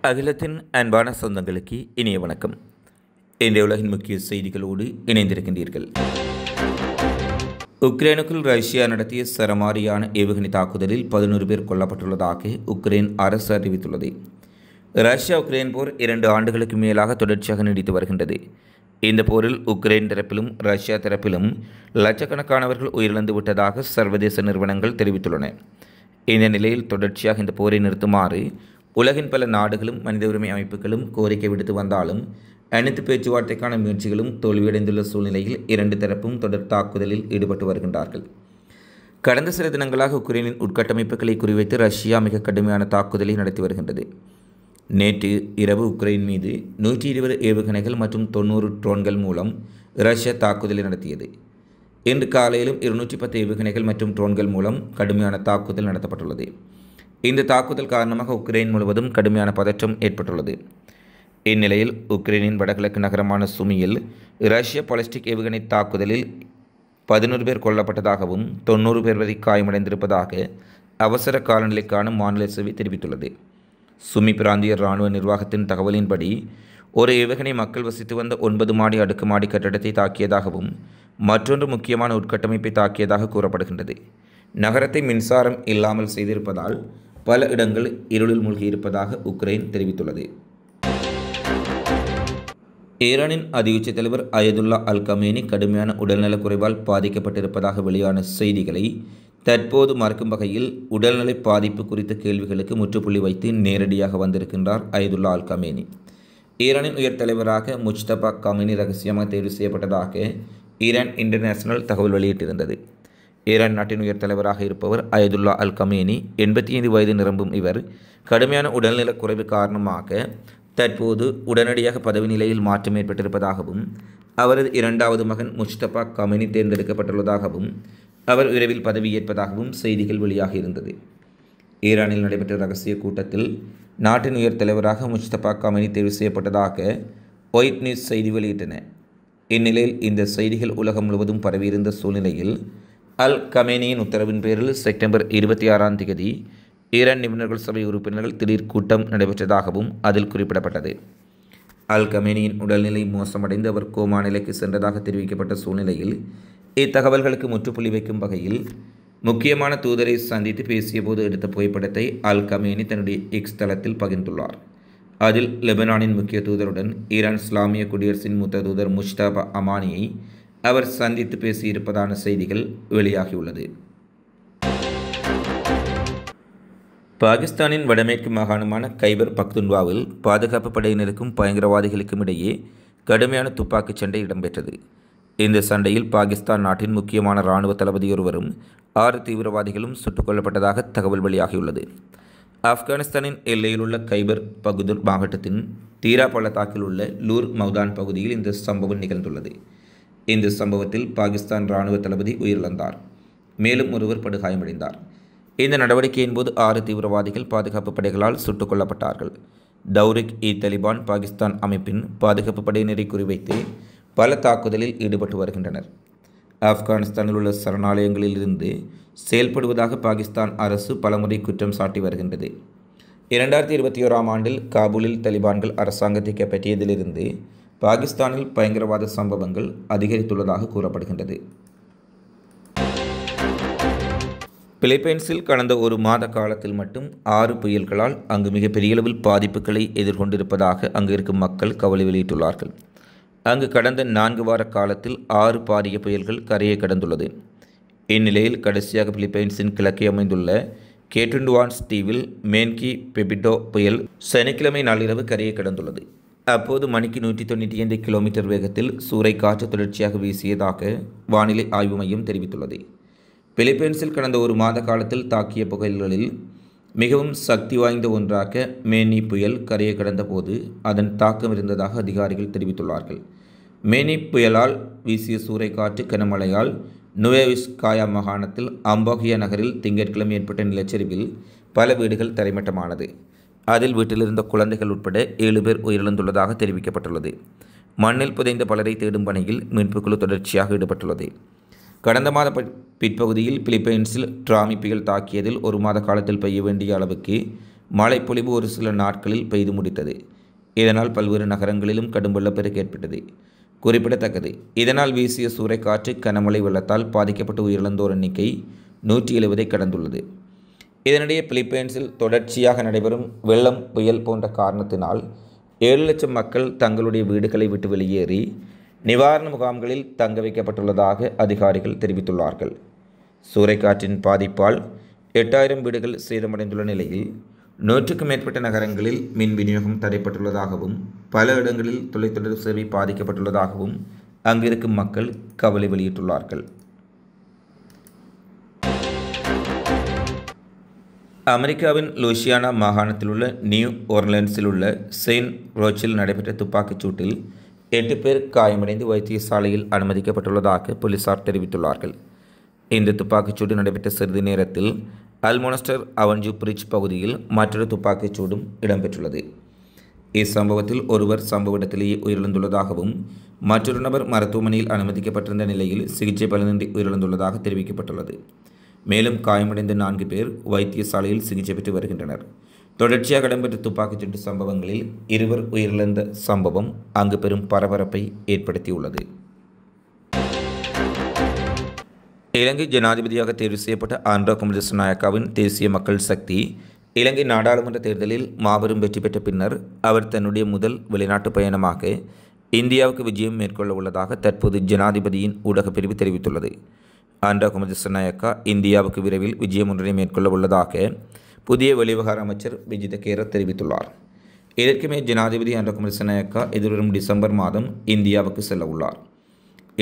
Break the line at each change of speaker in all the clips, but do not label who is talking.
அகிலத்தின் அன்பான சொந்தங்களுக்கு இனிய வணக்கம். இன்றைய உலகின் முக்கிய செய்திகளோடு இணைந்திருக்கின்றீர்கள். உக்ரைனுக்குள் ரஷ்யா நடத்திய சரமாரியான ஏவுகணை தாக்குதலில் 11 பேர் கொல்லப்பட்டுள்ளதாக உக்ரைன் அரசு அறிவித்துள்ளது. ரஷ்யா உக்ரைன் போர் 2 ஆண்டுகளுக்கு மேலாக தொடர்ச்சியாக நீடித்து வருகின்றது. இந்த போரில் உக்ரைன் தரப்பிலும் ரஷ்யா தரப்பிலும் லட்சக்கணக்கானவர்கள் உயிரிழந்து விட்டதாக சர்வதேச நிறுவனங்கள் தெரிவித்துள்ளன. இந்த நிலையில் தொடர்ச்சியாக இந்த போரை நிறுத்துமாறு உலகின் பல நாடுகளும் மனித உரிமை அமைப்புகளும் கோரிக்கை விடுத்து வந்தாலும் அனைத்து பேச்சுவார்த்தைக்கான முயற்சிகளும் தோல்வியடைந்துள்ள சூழ்நிலையில் 2 தரப்பும் தொடர் தாக்குதலில் ஈடுபட்டு வருகின்றார்கள். கடந்த சில தினங்களாக உக்ரைனின் உட்கட்டமைப்புகளை குறிவைத்து ரஷ்யா மிக கடுமையான தாக்குதலை நடத்தி வருகின்றது. நேற்று இரவு உக்ரைன் மீது 120 ஏவுகணைகள் மற்றும் 90 ட்ரோன்கள் மூலம் ரஷ்யா தாக்குதலை நடத்தியது. இன்று காலையிலும் 210 ஏவுகணைகள் மற்றும் ட்ரோன்கள் மூலம் கடுமையான தாக்குதல் நடத்தப்பட்டுள்ளது. இந்த தாக்குதல் காரணமாக உக்ரைன் முழுவதும் கடுமையான பதற்றம் ஏற்பட்டுள்ளது. இந்நிலையில் உக்ரைனின் வடகிழக்கு நகரமான சுமியில் ரஷ்ய பாலிஸ்டிக் ஏவுகணை தாக்குதலில் 11 பேர் கொல்லப்பட்டதாகவும் 90 பேர் வரை காயமடைந்திருப்பதாக அவசர காலநிலைக்கான மாநில சேவை தெரிவித்துள்ளது. சுமி பிராந்திய இராணுவ நிர்வாகத்தின் தகவலின்படி ஒரு ஏவுகணை மக்கள் வசித்து வந்த 9 மாடி அடுக்குமாடி கட்டடத்தை தாக்கியதாகவும் மற்றொன்று முக்கியமான உட்கட்டமைப்பை தாக்கியதாக கூறப்படுகின்றது. நகரத்தை மின்சாரம் இல்லாமல் செய்திருப்பதால் பல இடங்கள் இருளில் மூழ்கியிருப்பதாக உக்ரைன் தெரிவித்துள்ளது. ஈரானின் அதியுச்ச தலைவர் அயதுல்லா அல் கமேனி கடுமையான உடல்நலக் குறைவால் பாதிக்கப்பட்டிருப்பதாக வெளியான செய்திகளை தற்போது மறுக்கும் வகையில் உடல்நலை பாதிப்பு குறித்த கேள்விகளுக்கு முற்றுப்புள்ளி வைத்து நேரடியாக வந்திருக்கின்றார் அயதுல்லா அல் கமேனி. ஈரானின் உயர் தலைவராக முஜ்தபா கமேனி ரகசியமாக தேர்வு செய்யப்பட்டதாக ஈரான் இன்டர்நேஷனல் தகவல் வெளியிட்டிருந்தது. ஈரான் நாட்டின் உயர் தலைவராக இருப்பவர் அயதுல்லா அல் கமேனி 85 வயது நிரம்பும் இவர் கடுமையான உடல்நலக் குறைவு காரணமாக தற்போது உடனடியாக பதவி நிலையில் மாற்றம் ஏற்பட்டிருப்பதாகவும் அவரது 2வது மகன் முஜ்தபா கமேனி தேர்ந்தெடுக்கப்பட்டுள்ளதாகவும் அவர் விரைவில் பதவியேற்பதாகவும் செய்திகள் வெளியாகியிருந்தது. ஈரானில் நடைபெற்ற ரகசிய கூட்டத்தில் நாட்டின் உயர் தலைவராக முஜ்தபா கமேனி தேர்வு செய்யப்பட்டதாக ஒயிட் நியூஸ் செய்தி வெளியிட்டன. இந்நிலையில் இந்த செய்திகள் உலகம் முழுவதும் பரவியிருந்த சூழ்நிலையில் அல் கமேனியின் உத்தரவின் பேரில் செப்டம்பர் 26ஆம் தேதி ஈரான் நிபுணர்கள் சபை உறுப்பினர்கள் திடீர் கூட்டம் நடைபெற்றதாகவும் அதில் குறிப்பிடப்பட்டது. அல் கமேனியின் உடல்நிலை மோசமடைந்து அவர் கோமா நிலைக்கு சென்றதாக தெரிவிக்கப்பட்ட சூழ்நிலையில் இத்தகவல்களுக்கு முற்றுப்புள்ளி வைக்கும் வகையில் முக்கியமான தூதரை சந்தித்து பேசிய போது எடுத்த புகைப்படத்தை அல் கமேனி தன்னுடைய எக்ஸ் தளத்தில் பகிர்ந்துள்ளார். அதில் லெபனானின் முக்கிய தூதருடன் ஈரான் இஸ்லாமிய குடியரசின் மூத்த தூதர் முஜ்தபா அமானியை அவர் சந்தித்து பேசியிருப்பதான செய்திகள் வெளியாகியுள்ளது. பாகிஸ்தானின் வடமேற்கு மாகாணமான கைபர் பக்துன்வாவில் பாதுகாப்பு படையினருக்கும் பயங்கரவாதிகளுக்கும் இடையே கடுமையான துப்பாக்கிச் சண்டை இடம்பெற்றது. இந்த சண்டையில் பாகிஸ்தான் நாட்டின் முக்கியமான இராணுவ தளபதி ஒருவரும் 6 தீவிரவாதிகளும் சுட்டுக் கொல்லப்பட்டதாக தகவல் வெளியாகியுள்ளது. ஆப்கானிஸ்தானின் எல்லையில் உள்ள கைபர் பகுதுர் மாவட்டத்தின் தீரா பள்ளத்தாக்கில் உள்ள லூர் மௌதான் பகுதியில் இந்த சம்பவம் நிகழ்ந்துள்ளது. இந்த சம்பவத்தில் பாகிஸ்தான் இராணுவ தளபதி உயிரிழந்தார். மேலும் ஒருவர் படுகாயமடைந்தார். இந்த நடவடிக்கையின் போது 6 தீவிரவாதிகள் பாதுகாப்பு படைகளால் சுட்டுக் கொல்லப்பட்டார்கள். தௌரிக் இ தலிபான் பாகிஸ்தான் அமைப்பின் பாதுகாப்பு படையினரை குறிவைத்து பல தாக்குதலில் ஈடுபட்டு வருகின்றனர். ஆப்கானிஸ்தானில் உள்ள சரணாலயங்களில் இருந்து செயல்படுவதாக பாகிஸ்தான் அரசு பலமுறை குற்றம் சாட்டி வருகின்றது. 2021ஆம் ஆண்டில் காபூலில் தலிபான்கள் அரசாங்கத்தை கைப்பற்றியதிலிருந்து பாகிஸ்தானில் பயங்கரவாத சம்பவங்கள் அதிகரித்துள்ளதாக கூறப்படுகின்றது. பிலிப்பைன்ஸில் கடந்த ஒரு மாத காலத்தில் மட்டும் 6 புயல்களால் அங்கு மிகப்பெரிய அளவில் பாதிப்புகளை எதிர்கொண்டிருப்பதாக அங்கு இருக்கும் மக்கள் கவலை வெளியிட்டுள்ளார்கள். அங்கு கடந்த 4 வார காலத்தில் 6 பாரிய புயல்கள் கரையை கடந்துள்ளது. இந்நிலையில் கடைசியாக பிலிப்பைன்ஸின் கிழக்கே அமைந்துள்ள கேட்டுண்டுவான்ஸ் தீவில் மேன்கி பெபிடோ புயல் சனிக்கிழமை நள்ளிரவு கரையை கடந்துள்ளது. அப்போது மணிக்கு 195 கிலோமீட்டர் வேகத்தில் சூறைக்காற்று தொடர்ச்சியாக வீசியதாக வானிலை ஆய்வு மையம் தெரிவித்துள்ளது. பிலிப்பைன்ஸில் கடந்த ஒரு மாத காலத்தில் தாக்கிய புயல்களில் மிகவும் சக்தி வாய்ந்த ஒன்றாக மேனி புயல் கரையை கடந்த போது அதன் தாக்கம் இருந்ததாக அதிகாரிகள் தெரிவித்துள்ளார்கள். மேனி புயலால் வீசிய சூறைக்காற்று கனமழையால் நுவேவிஸ்காயா மாகாணத்தில் அம்போகியா நகரில் திங்கட்கிழமை ஏற்பட்ட நிலச்சரிவில் பல வீடுகள் தரைமட்டமானது. அதில் வீட்டிலிருந்த குழந்தைகள் உட்பட 7 பேர் உயிரிழந்துள்ளதாக தெரிவிக்கப்பட்டுள்ளது. மண்ணில் புதைந்த பலரை தேடும் பணியில் மீட்புக்குழு தொடர்ச்சியாக ஈடுபட்டுள்ளது. கடந்த மாத பிற்பகுதியில் பிலிப்பைன்ஸில் டிராமி புயல் தாக்கியதில் ஒரு மாத காலத்தில் பெய்ய வேண்டிய அளவுக்கு மழைப்பொழிவு ஒரு சில நாட்களில் பெய்து முடித்தது. இதனால் பல்வேறு நகரங்களிலும் கடும் வெள்ளப்பெருக்கு ஏற்பட்டது. குறிப்பிடத்தக்கது, இதனால் வீசிய சூறைக்காற்று கனமழை வெள்ளத்தால் பாதிக்கப்பட்டு உயிரிழந்தோர் எண்ணிக்கை 170 கடந்துள்ளது. இதனிடையே பிலிப்பைன்ஸில் தொடர்ச்சியாக நடைபெறும் வெள்ளம் புயல் போன்ற காரணத்தினால் 7 லட்சம் மக்கள் தங்களுடைய வீடுகளை விட்டு வெளியேறி நிவாரண முகாம்களில் தங்க வைக்கப்பட்டுள்ளதாக அதிகாரிகள் தெரிவித்துள்ளார்கள். சூறைக்காற்றின் பாதிப்பால் 8000 வீடுகள் சேதமடைந்துள்ள நிலையில் 100க்கும் மேற்பட்ட நகரங்களில் மின் விநியோகம் தடைப்பட்டுள்ளதாகவும் பல இடங்களில் தொலைத்தொடர்பு சேவை பாதிக்கப்பட்டுள்ளதாகவும் அங்கிருக்கும் மக்கள் கவலை வெளியிட்டுள்ளார்கள். அமெரிக்காவின் லூசியானா மாகாணத்தில் உள்ள நியூ ஓர்லன்ஸில் உள்ள செயின்ட் ரோச்சில் நடைபெற்ற துப்பாக்கிச் சூட்டில் 8 பேர் காயமடைந்து வைத்தியசாலையில் அனுமதிக்கப்பட்டுள்ளதாக போலீசார் தெரிவித்துள்ளார்கள். இந்த துப்பாக்கிச் சூடு நடைபெற்ற சிறிது நேரத்தில் அல்மோனஸ்டர் அவென்யூ பிரிட்ஜ் பகுதியில் மற்றொரு துப்பாக்கிச் சூடும் இடம்பெற்றுள்ளது. இச்சம்பவத்தில் ஒருவர் சம்பவ இடத்திலேயே உயிரிழந்துள்ளதாகவும் மற்றொரு நபர் மருத்துவமனையில் அனுமதிக்கப்பட்டிருந்த நிலையில் சிகிச்சை பலனின்றி உயிரிழந்துள்ளதாக தெரிவிக்கப்பட்டுள்ளது. மேலும் காயமடைந்த 4 பேர் வைத்தியசாலையில் சிகிச்சை பெற்று வருகின்றனர். தொடர்ச்சியாக இடம்பெற்ற துப்பாக்கிச்சூட்டு சம்பவங்களில் 2 உயிரிழந்த சம்பவம் அங்கு பெரும் பரபரப்பை ஏற்படுத்தியுள்ளது. இலங்கை ஜனாதிபதியாக தேர்வு செய்யப்பட்ட ஆண்ட்ரா குமார திஸ்ஸநாயக்காவின் தேசிய மக்கள் சக்தி இலங்கை நாடாளுமன்ற தேர்தலில் மாபெரும் வெற்றி பெற்ற பின்னர் அவர் தன்னுடைய முதல் வெளிநாட்டு பயணமாக இந்தியாவுக்கு விஜயம் மேற்கொள்ள உள்ளதாக தற்போது ஜனாதிபதியின் ஊடகப் பிரிவு தெரிவித்துள்ளது. ஆண்ட்ரா குமார திஸ்ஸநாயக்கா இந்தியாவுக்கு விரைவில் விஜயம் ஒன்றை மேற்கொள்ள உள்ளதாக புதிய வெளிவிவகார அமைச்சர் விஜித கேர தெரிவித்துள்ளார். இதற்குமே ஜனாதிபதி ஆண்ட்ரா குமார திஸ்ஸநாயக்கா எதிர்வரும் டிசம்பர் மாதம் இந்தியாவுக்கு செல்ல உள்ளார்.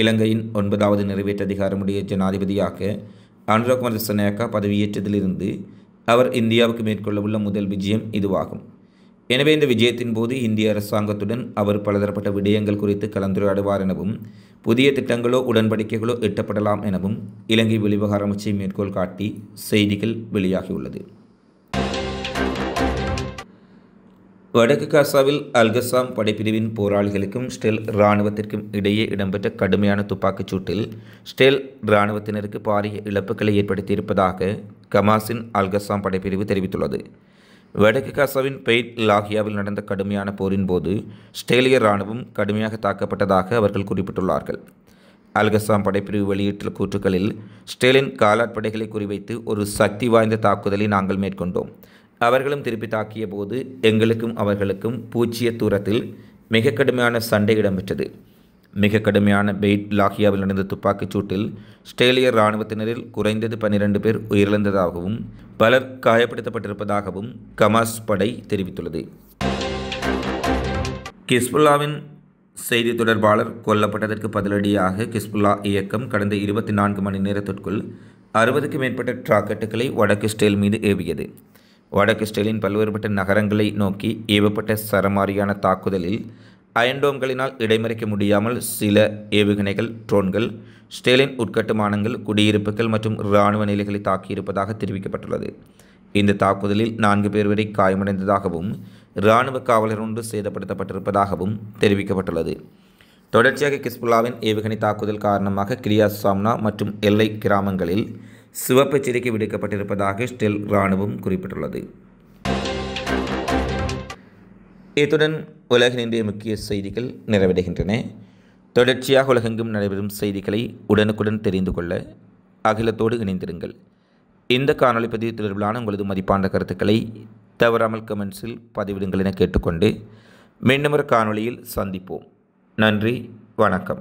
இலங்கையின் 9வது நிறைவேற்று அதிகாரமுடைய ஜனாதிபதியாக ஆண்ட்ரா குமார திஸ்ஸநாயக்கா பதவியேற்றதிலிருந்து அவர் இந்தியாவுக்கு மேற்கொள்ள உள்ள முதல் விஜயம் இதுவாகும். எனவே இந்த விஜயத்தின் போது இந்திய அரசாங்கத்துடன் அவர் பலதரப்பட்ட விடயங்கள் குறித்து கலந்துரையாடுவார் எனவும் புதிய திட்டங்களோ உடன்படிக்கைகளோ எட்டப்படலாம் எனவும் இலங்கை வெளிவிவகார அமைச்சை மேற்கோள் காட்டி செய்திகள் வெளியாகியுள்ளது. வடக்கு காசாவில் அல்கசாம் படைப்பிரிவின் போராளிகளுக்கும் ஸ்டெல் இராணுவத்திற்கும் இடையே இடம்பெற்ற கடுமையான துப்பாக்கிச் சூட்டில் ஸ்டெல் இராணுவத்தினருக்கு பாரிய இழப்புகளை ஏற்படுத்தியிருப்பதாக கமாஸின் அல்கசாம் படைப்பிரிவு தெரிவித்துள்ளது. வடக்கு காசாவின் பெய்ட் லாகியாவில் நடந்த கடுமையான போரின் போது ஸ்டேலிய இராணுவம் கடுமையாக தாக்கப்பட்டதாக அவர்கள் குறிப்பிட்டுள்ளார்கள். அல்கசாம் படைப்பிரிவு வெளியிட்டுள்ள கூற்றுக்களில் ஸ்டேலின் காலாட்படைகளை குறிவைத்து ஒரு சக்தி வாய்ந்த தாக்குதலை நாங்கள் மேற்கொண்டோம். அவர்களும் திருப்பி தாக்கிய போது எங்களுக்கும் அவர்களுக்கும் பூச்சிய தூரத்தில் மிக கடுமையான சண்டை இடம்பெற்றது. மிக கடுமையான பெய்ட் லாகியாவில் நடந்த துப்பாக்கிச் சூட்டில் ஸ்டேலிய இராணுவத்தினரில் குறைந்தது 12 பேர் உயிரிழந்ததாகவும் பலர் காயப்படுத்தப்பட்டிருப்பதாகவும் கமாஸ் படை தெரிவித்துள்ளது. கிஸ்புல்லாவின் செய்தி தொடர்பாளர் கொல்லப்பட்டதற்கு பதிலடியாக கிஸ்புல்லா இயக்கம் கடந்த 24 மணி நேரத்திற்குள் 60க்கும் மேற்பட்ட ராக்கெட்டுகளை வடக்கு ஸ்டேல் மீது ஏவியது. வடக்கு ஸ்டேலின் பல்வேறுபட்ட நகரங்களை நோக்கி ஏவப்பட்ட சரமாரியான தாக்குதலில் அயன்டோம்களினால் இடைமறிக்க முடியாமல் சில ஏவுகணைகள், ட்ரோன்கள் ஸ்டேலின் உட்கட்டுமானங்கள், குடியிருப்புகள் மற்றும் இராணுவ நிலைகளை தாக்கியிருப்பதாக தெரிவிக்கப்பட்டுள்ளது. இந்த தாக்குதலில் 4 பேர் வரை காயமடைந்ததாகவும் இராணுவ காவலர் ஒன்று சேதப்படுத்தப்பட்டிருப்பதாகவும் தெரிவிக்கப்பட்டுள்ளது. தொடர்ச்சியாக கிஸ்புல்லாவின் ஏவுகணை தாக்குதல் காரணமாக கிரியா சாம்னா மற்றும் எல்லை கிராமங்களில் சிவப்பு எச்சரிக்கை விடுக்கப்பட்டிருப்பதாக ஸ்டெல் இராணுவம் குறிப்பிட்டுள்ளது. இத்துடன் உலகின் இன்றைய முக்கிய செய்திகள் நிறைவடைகின்றன. தொடர்ச்சியாக உலகெங்கும் நடைபெறும் செய்திகளை உடனுக்குடன் தெரிந்து கொள்ள அகிலத்தோடு இணைந்திருங்கள். இந்த காணொலி பதிவு தொடர்பிலான உங்களது மதிப்பான கருத்துக்களை தவறாமல் கமெண்ட்ஸில் பதிவிடுங்கள் என கேட்டுக்கொண்டு மீண்டும் ஒரு காணொலியில் சந்திப்போம். நன்றி, வணக்கம்.